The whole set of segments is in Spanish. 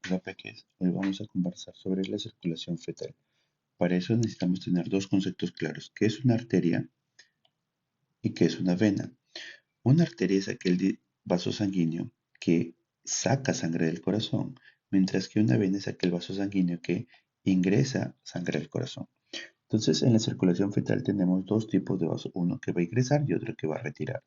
Hola peques, hoy vamos a conversar sobre la circulación fetal. Para eso necesitamos tener dos conceptos claros, qué es una arteria y qué es una vena. Una arteria es aquel vaso sanguíneo que saca sangre del corazón, mientras que una vena es aquel vaso sanguíneo que ingresa sangre al corazón. Entonces, en la circulación fetal tenemos dos tipos de vasos, uno que va a ingresar y otro que va a retirar.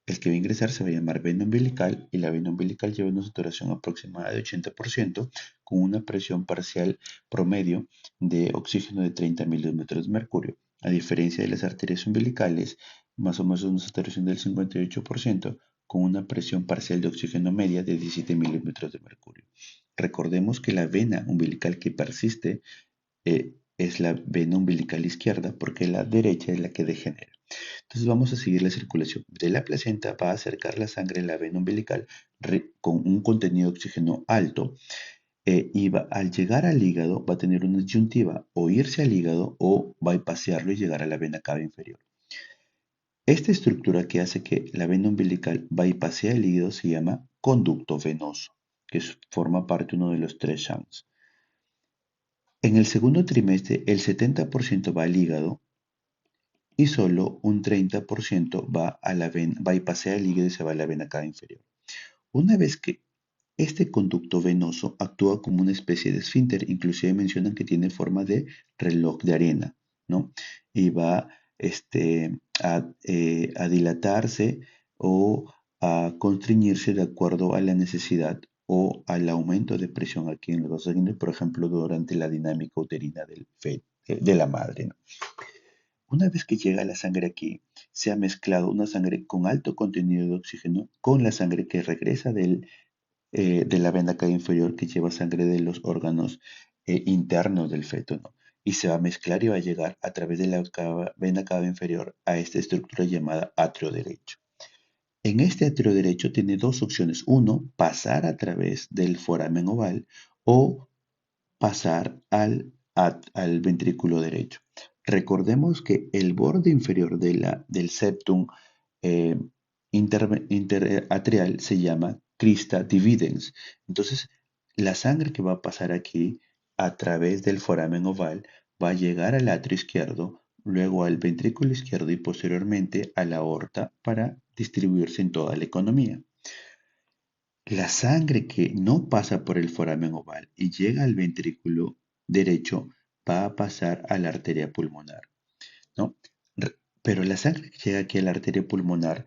El que va a ingresar se va a llamar vena umbilical y la vena umbilical lleva una saturación aproximada de 80% con una presión parcial promedio de oxígeno de 30 milímetros de mercurio. A diferencia de las arterias umbilicales, más o menos una saturación del 58% con una presión parcial de oxígeno media de 17 milímetros de mercurio. Recordemos que la vena umbilical que persiste es la vena umbilical izquierda porque la derecha es la que degenera. Entonces vamos a seguir la circulación. De la placenta va a acercar la sangre a la vena umbilical con un contenido de oxígeno alto al llegar al hígado va a tener una disyuntiva o irse al hígado o bypasearlo y llegar a la vena cava inferior. Esta estructura que hace que la vena umbilical bypasee el hígado se llama conducto venoso, que forma parte de uno de los tres shanks. En el segundo trimestre, el 70% va al hígado y solo un 30% va a la vena, bypassea el hígado y se va a la vena cava inferior. Una vez que este conducto venoso actúa como una especie de esfínter, inclusive mencionan que tiene forma de reloj de arena, ¿no? Y va a dilatarse o a constriñirse de acuerdo a la necesidad o al aumento de presión aquí en los vasos sanguíneos, por ejemplo, durante la dinámica uterina de la madre, ¿no? Una vez que llega la sangre aquí, se ha mezclado una sangre con alto contenido de oxígeno con la sangre que regresa de la vena cava inferior que lleva sangre de los órganos internos del feto, ¿no? Y se va a mezclar y va a llegar a través de la vena cava inferior a esta estructura llamada atrio derecho. En este atrio derecho tiene dos opciones. Uno, pasar a través del foramen oval o pasar al ventrículo derecho. Recordemos que el borde inferior del septum eh, interatrial se llama crista dividens. Entonces, la sangre que va a pasar aquí a través del foramen oval va a llegar al atrio izquierdo, luego al ventrículo izquierdo y posteriormente a la aorta para distribuirse en toda la economía. La sangre que no pasa por el foramen oval y llega al ventrículo derecho va a pasar a la arteria pulmonar, ¿no? Pero la sangre que llega aquí a la arteria pulmonar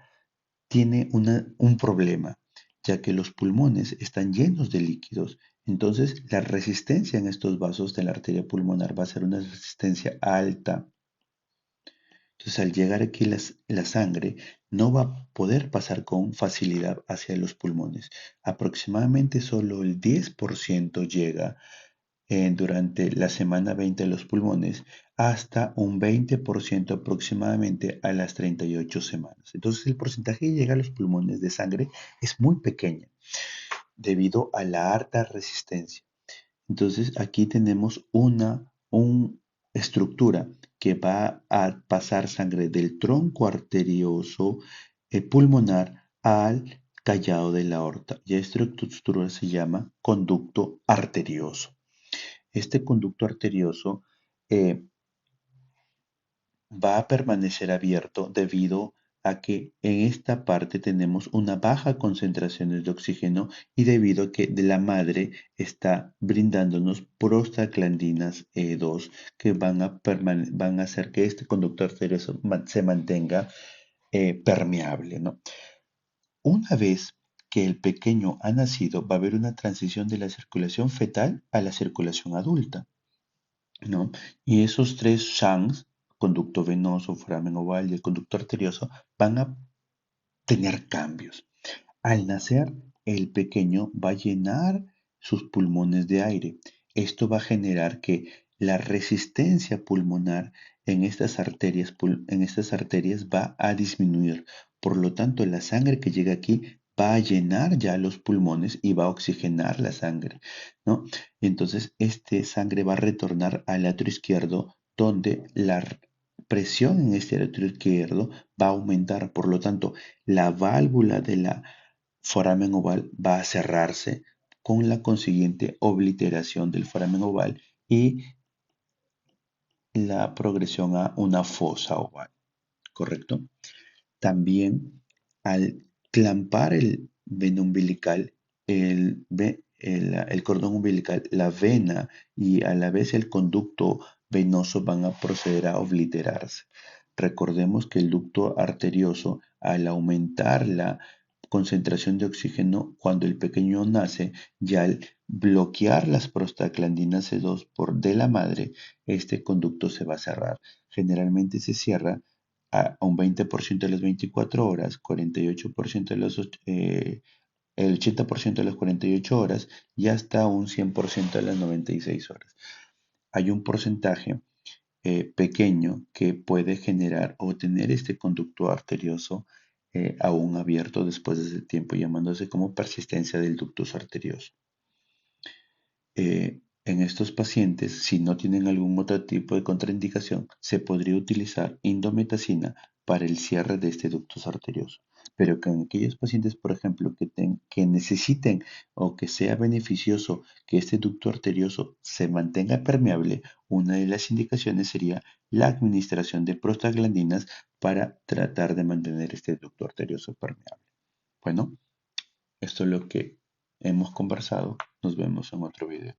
tiene un problema, ya que los pulmones están llenos de líquidos. Entonces, la resistencia en estos vasos de la arteria pulmonar va a ser una resistencia alta. Entonces, al llegar aquí la sangre no va a poder pasar con facilidad hacia los pulmones. Aproximadamente solo el 10% llega durante la semana 20 a los pulmones, hasta un 20% aproximadamente a las 38 semanas. Entonces, el porcentaje que llega a los pulmones de sangre es muy pequeño debido a la alta resistencia. Entonces aquí tenemos una estructura que va a pasar sangre del tronco arterioso pulmonar al callado de la aorta. Y esta estructura se llama conducto arterioso. Este conducto arterioso eh, va a permanecer abierto debido a que en esta parte tenemos una baja concentración de oxígeno y debido a que de la madre está brindándonos prostaglandinas E2 que van a hacer que este conducto arterioso se mantenga permeable, ¿no? Una vez que el pequeño ha nacido, va a haber una transición de la circulación fetal a la circulación adulta, ¿no? Y esos tres shanks, conducto venoso, foramen oval y el conducto arterioso, van a tener cambios. Al nacer, el pequeño va a llenar sus pulmones de aire. Esto va a generar que la resistencia pulmonar en estas arterias va a disminuir. Por lo tanto, la sangre que llega aquí va a llenar ya los pulmones y va a oxigenar la sangre, ¿no? Y entonces, esta sangre va a retornar al atrio izquierdo, donde la presión en este atrio izquierdo va a aumentar. Por lo tanto, la válvula de la foramen oval va a cerrarse con la consiguiente obliteración del foramen oval y la progresión a una fosa oval, ¿correcto? También al clampar el veno umbilical, el cordón umbilical, la vena y a la vez el conducto venoso van a proceder a obliterarse. Recordemos que el ducto arterioso, al aumentar la concentración de oxígeno cuando el pequeño nace, ya al bloquear las prostaglandinas C2 de la madre, este conducto se va a cerrar. Generalmente se cierra a un 20% de las 24 horas, 48% de el 80% de las 48 horas y hasta un 100% de las 96 horas. Hay un porcentaje pequeño que puede generar o tener este conducto arterioso aún abierto después de ese tiempo, llamándose como persistencia del ductus arterioso. En estos pacientes, si no tienen algún otro tipo de contraindicación, se podría utilizar indometacina para el cierre de este ductus arterioso. Pero que en aquellos pacientes, por ejemplo, que necesiten o que sea beneficioso que este ducto arterioso se mantenga permeable, una de las indicaciones sería la administración de prostaglandinas para tratar de mantener este ducto arterioso permeable. Bueno, esto es lo que hemos conversado. Nos vemos en otro video.